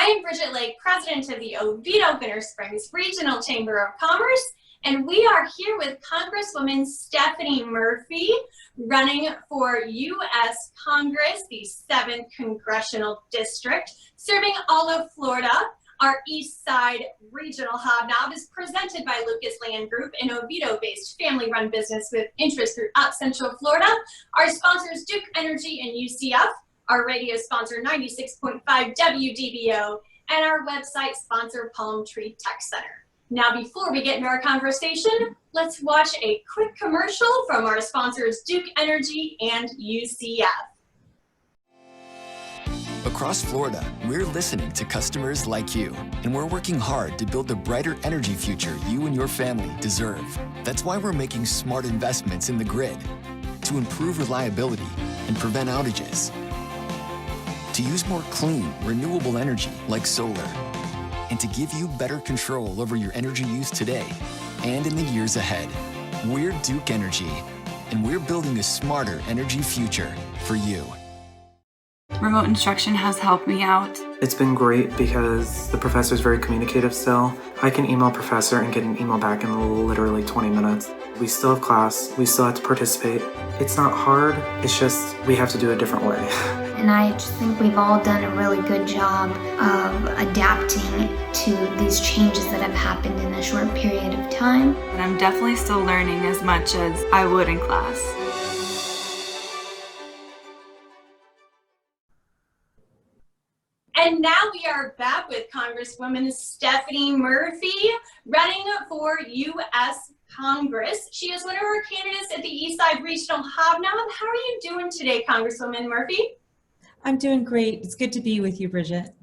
I am Bridget Lake, president of the Oviedo Winter Springs Regional Chamber of Commerce, and we are here with Congresswoman Stephanie Murphy, running for U.S. Congress, the 7th Congressional District, serving all of Florida. Our East Side Regional Hob Nob is presented by Lucas Land Group, an Oviedo-based family-run business with interest throughout Central Florida. Our sponsors, Duke Energy and UCF. Our radio sponsor, 96.5 WDBO, and our website sponsor, Palm Tree Tech Center. Now, before we get into our conversation, let's watch a quick commercial from our sponsors, Duke Energy and UCF. Across Florida, we're listening to customers like you, and we're working hard to build the brighter energy future you and your family deserve. That's why we're making smart investments in the grid to improve reliability and prevent outages, to use more clean, renewable energy like solar, and to give you better control over your energy use today and in the years ahead. We're Duke Energy, and we're building a smarter energy future for you. Remote instruction has helped me out. It's been great because the professor is very communicative still. I can email professor and get an email back in literally 20 minutes. We still have class, we still have to participate. It's not hard, it's just we have to do it a different way. And I just think we've all done a really good job of adapting to these changes that have happened in a short period of time. And I'm definitely still learning as much as I would in class. And now we are back with Congresswoman Stephanie Murphy, running for U.S. Congress. She is one of our candidates at the Eastside Regional Hob Nob. How are you doing today, Congresswoman Murphy? I'm doing great. It's good to be with you, Bridget.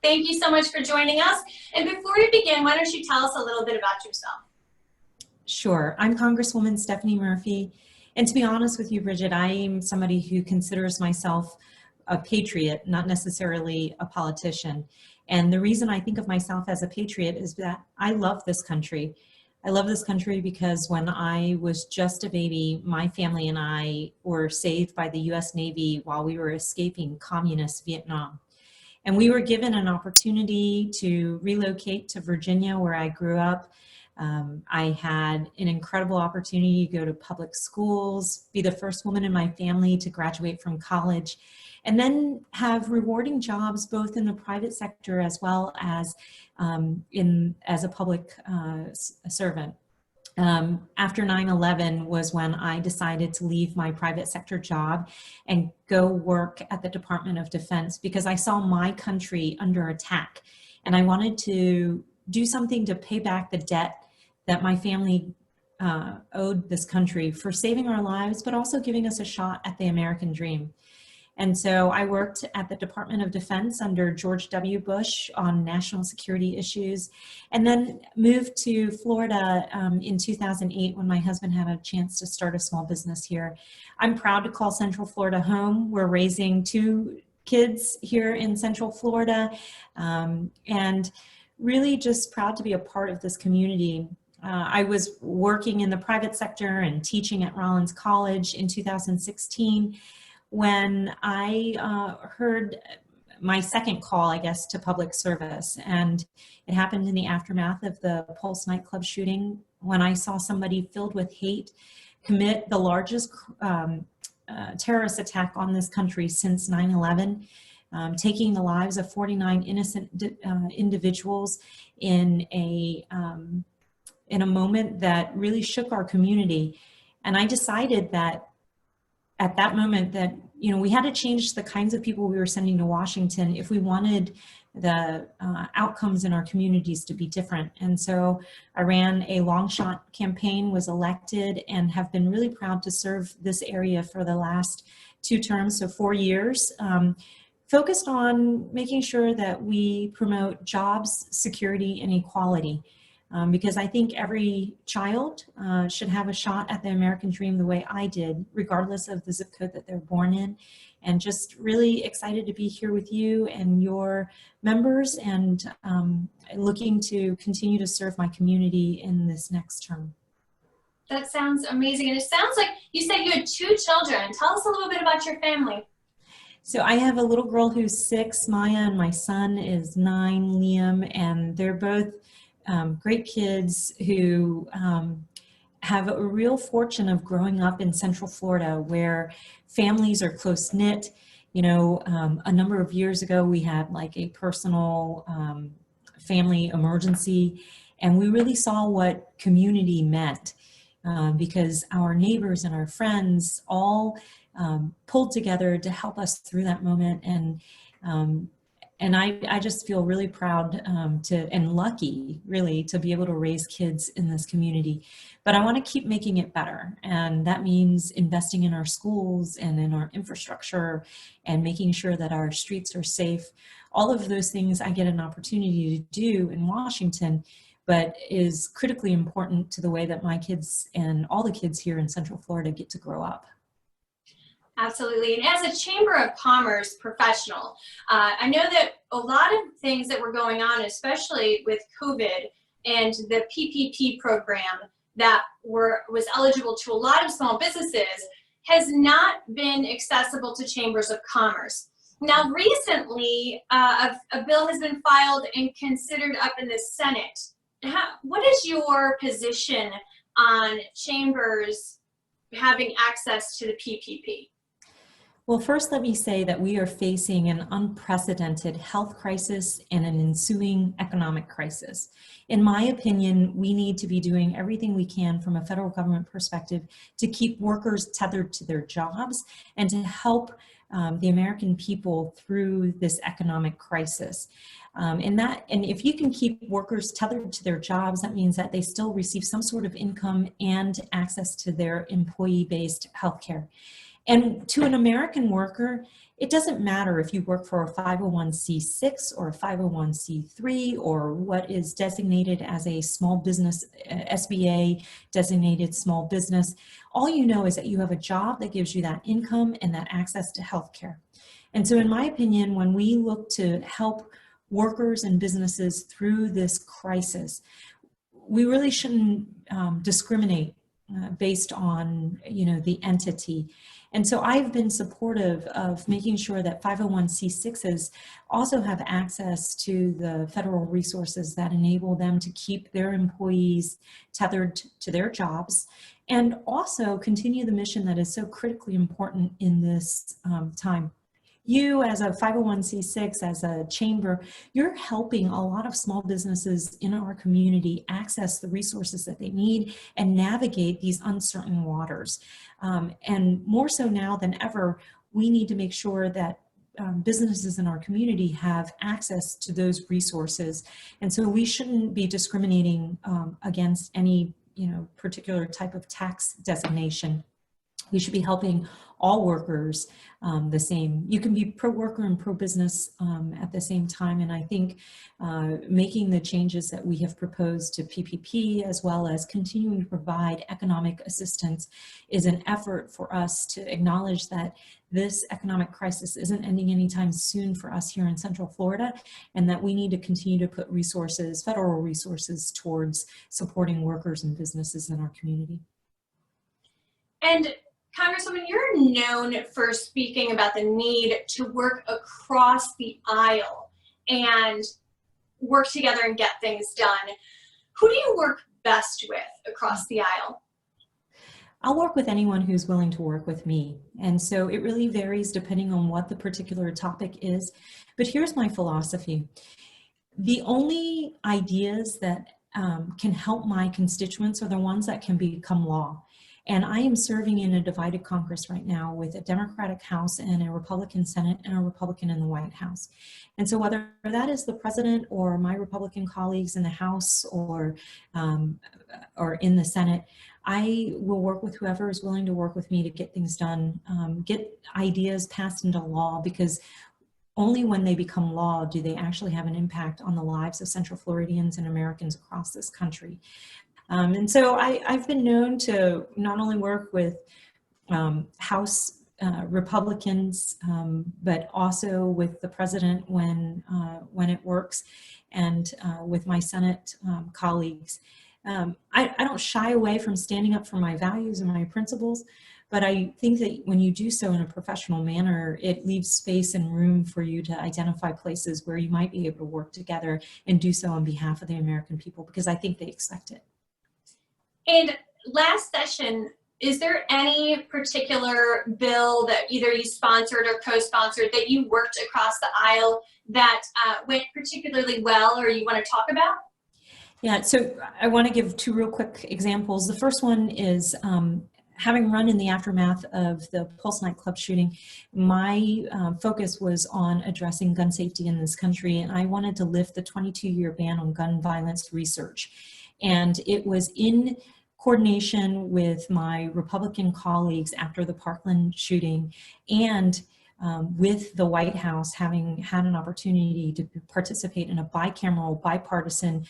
Thank you so much for joining us. And before we begin, why don't you tell us a little bit about yourself? Sure. I'm Congresswoman Stephanie Murphy. And to be honest with you, Bridget, I am somebody who considers myself a patriot, not necessarily a politician. And the reason I think of myself as a patriot is that I love this country. I love this country because when I was just a baby, my family and I were saved by the US Navy while we were escaping communist Vietnam. And we were given an opportunity to relocate to Virginia, where I grew up. I had an incredible opportunity to go to public schools, be the first woman in my family to graduate from college, and then have rewarding jobs both in the private sector as well as as a public servant. After 9/11 was when I decided to leave my private sector job and go work at the Department of Defense because I saw my country under attack, and I wanted to do something to pay back the debt that my family owed this country for saving our lives, but also giving us a shot at the American dream. And so I worked at the Department of Defense under George W. Bush on national security issues, and then moved to Florida in 2008 when my husband had a chance to start a small business here. I'm proud to call Central Florida home. We're raising 2 kids here in Central Florida, and really just proud to be a part of this community. I was working in the private sector and teaching at Rollins College in 2016 when I heard my second call, I guess, to public service. And it happened in the aftermath of the Pulse nightclub shooting, when I saw somebody filled with hate commit the largest terrorist attack on this country since 9/11, taking the lives of 49 innocent individuals in a moment that really shook our community. And I decided that at that moment that, you know, we had to change the kinds of people we were sending to Washington if we wanted the outcomes in our communities to be different. And so I ran a long shot campaign, was elected, and have been really proud to serve this area for the last 2 terms, so 4 years, focused on making sure that we promote jobs, security, and equality. Because I think every child should have a shot at the American dream the way I did, regardless of the zip code that they're born in. And just really excited to be here with you and your members, and looking to continue to serve my community in this next term. That sounds amazing. And it sounds like you said you had 2 children. Tell us a little bit about your family. So I have a little girl who's 6, Maya, and my son is 9, Liam, and they're both great kids who have a real fortune of growing up in Central Florida where families are close knit. You know, a number of years ago, we had like a personal family emergency, and we really saw what community meant because our neighbors and our friends all pulled together to help us through that moment. And I just feel really proud and lucky, really, to be able to raise kids in this community. But I want to keep making it better. And that means investing in our schools and in our infrastructure and making sure that our streets are safe. All of those things I get an opportunity to do in Washington, but is critically important to the way that my kids and all the kids here in Central Florida get to grow up. Absolutely. And as a Chamber of Commerce professional, I know that a lot of things that were going on, especially with COVID and the PPP program that was eligible to a lot of small businesses, has not been accessible to chambers of commerce. Now, recently, a bill has been filed and considered up in the Senate. What is your position on chambers having access to the PPP? Well, first, let me say that we are facing an unprecedented health crisis and an ensuing economic crisis. In my opinion, we need to be doing everything we can from a federal government perspective to keep workers tethered to their jobs and to help the American people through this economic crisis. And if you can keep workers tethered to their jobs, that means that they still receive some sort of income and access to their employee-based health care. And to an American worker, it doesn't matter if you work for a 501c6 or a 501c3 or what is designated as a small business, SBA designated small business. All you know is that you have a job that gives you that income and that access to health care. And so in my opinion, when we look to help workers and businesses through this crisis, we really shouldn't discriminate based on, the entity. And so I've been supportive of making sure that 501c6s also have access to the federal resources that enable them to keep their employees tethered to their jobs and also continue the mission that is so critically important in this time. You as a 501c6, as a chamber, you're helping a lot of small businesses in our community access the resources that they need and navigate these uncertain waters. And more so now than ever, we need to make sure that businesses in our community have access to those resources. And so we shouldn't be discriminating against any particular type of tax designation. We should be helping all workers the same. You can be pro-worker and pro-business at the same time. And I think making the changes that we have proposed to PPP, as well as continuing to provide economic assistance, is an effort for us to acknowledge that this economic crisis isn't ending anytime soon for us here in Central Florida, and that we need to continue to put resources, federal resources, towards supporting workers and businesses in our community. And Congresswoman, you're known for speaking about the need to work across the aisle and work together and get things done. Who do you work best with across the aisle? I'll work with anyone who's willing to work with me. And so it really varies depending on what the particular topic is. But here's my philosophy. The only ideas that can help my constituents are the ones that can become law. And I am serving in a divided Congress right now with a Democratic House and a Republican Senate and a Republican in the White House. And so whether that is the president or my Republican colleagues in the House or in the Senate, I will work with whoever is willing to work with me to get things done, get ideas passed into law, because only when they become law do they actually have an impact on the lives of Central Floridians and Americans across this country. And so I've been known to not only work with House Republicans, but also with the president when it works, and with my Senate colleagues. I don't shy away from standing up for my values and my principles, But I think that when you do so in a professional manner, it leaves space and room for you to identify places where you might be able to work together and do so on behalf of the American people, because I think they expect it. And last session, is there any particular bill that either you sponsored or co-sponsored that you worked across the aisle that went particularly well or you want to talk about? Yeah, so I want to give two real quick examples. The first one is having run in the aftermath of the Pulse nightclub shooting, my focus was on addressing gun safety in this country, and I wanted to lift the 22-year ban on gun violence research. And it was in coordination with my Republican colleagues after the Parkland shooting, and with the White House having had an opportunity to participate in a bicameral, bipartisan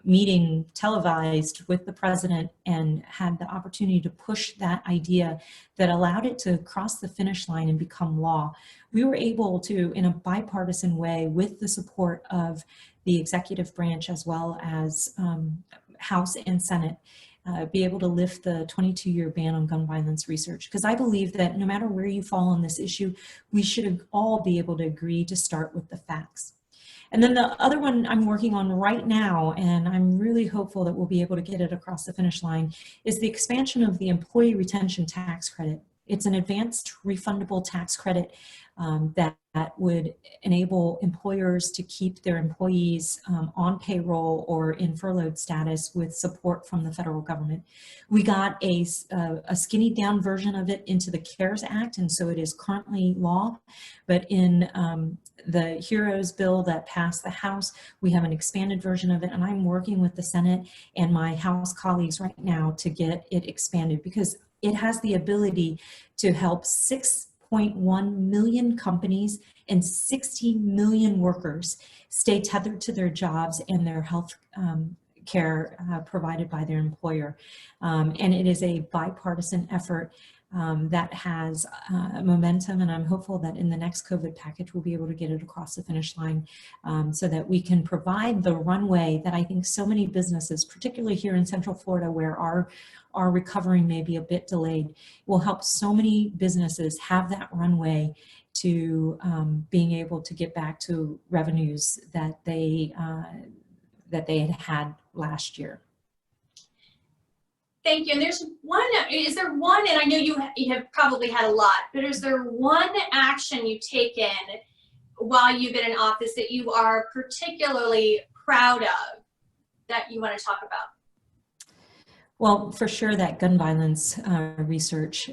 meeting televised with the president, and had the opportunity to push that idea that allowed it to cross the finish line and become law. We were able to, in a bipartisan way, with the support of the executive branch as well as House and Senate, be able to lift the 22-year ban on gun violence research. Because I believe that no matter where you fall on this issue, we should all be able to agree to start with the facts. And then the other one I'm working on right now, and I'm really hopeful that we'll be able to get it across the finish line, is the expansion of the employee retention tax credit. It's an advanced refundable tax credit that would enable employers to keep their employees on payroll or in furloughed status with support from the federal government. We got a skinny down version of it into the CARES Act, and so it is currently law. But in the HEROES bill that passed the House, we have an expanded version of it, and I'm working with the Senate and my House colleagues right now to get it expanded, because it has the ability to help 6.1 million companies and 60 million workers stay tethered to their jobs and their health care provided by their employer. And it is a bipartisan effort that has momentum, and I'm hopeful that in the next COVID package we'll be able to get it across the finish line so that we can provide the runway that I think so many businesses, particularly here in Central Florida where our recovery may be a bit delayed, will help so many businesses have that runway to being able to get back to revenues that they had last year. Thank you. And there's one, is there one, and I know you have probably had a lot, but is there one action you've taken while you've been in office that you are particularly proud of that you want to talk about? Well, for sure, that gun violence research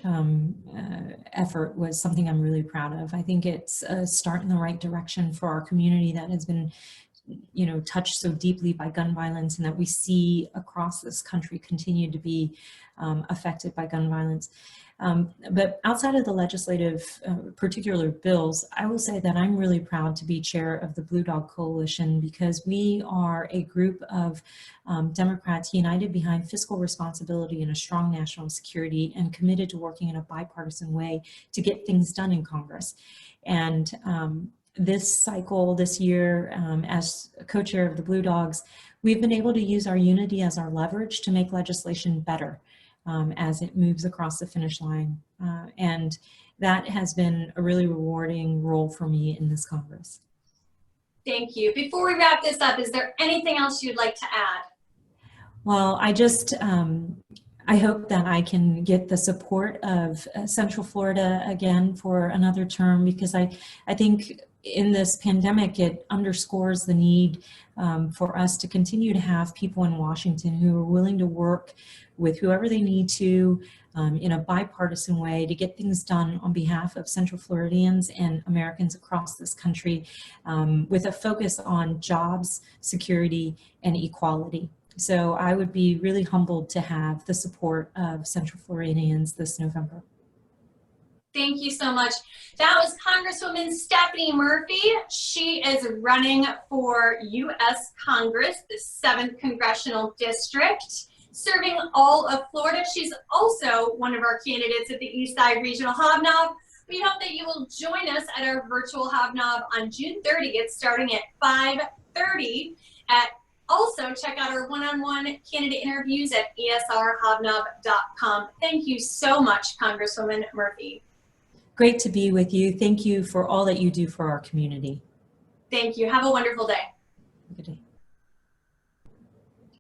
effort was something I'm really proud of. I think it's a start in the right direction for our community that has been touched so deeply by gun violence, and that we see across this country continue to be affected by gun violence. But outside of the legislative particular bills, I will say that I'm really proud to be chair of the Blue Dog Coalition, because we are a group of Democrats united behind fiscal responsibility and a strong national security, and committed to working in a bipartisan way to get things done in Congress. And this cycle, this year, as co-chair of the Blue Dogs, we've been able to use our unity as our leverage to make legislation better as it moves across the finish line. And that has been a really rewarding role for me in this Congress. Thank you. Before we wrap this up, is there anything else you'd like to add? Well, I just, I hope that I can get the support of Central Florida again for another term, because I think in this pandemic, it underscores the need for us to continue to have people in Washington who are willing to work with whoever they need to in a bipartisan way to get things done on behalf of Central Floridians and Americans across this country, with a focus on jobs, security, and equality. So I would be really humbled to have the support of Central Floridians this November. Thank you so much. That was Congresswoman Stephanie Murphy. She is running for U.S. Congress, the 7th Congressional District, serving all of Florida. She's also one of our candidates at the Eastside Regional Hob Nob. We hope that you will join us at our virtual Hob Nob on June 30th, starting at 5:30 at Also, check out our one-on-one candidate interviews at esrhobnob.com. Thank you so much, Congresswoman Murphy. Great to be with you. Thank you for all that you do for our community. Thank you. Have a wonderful day.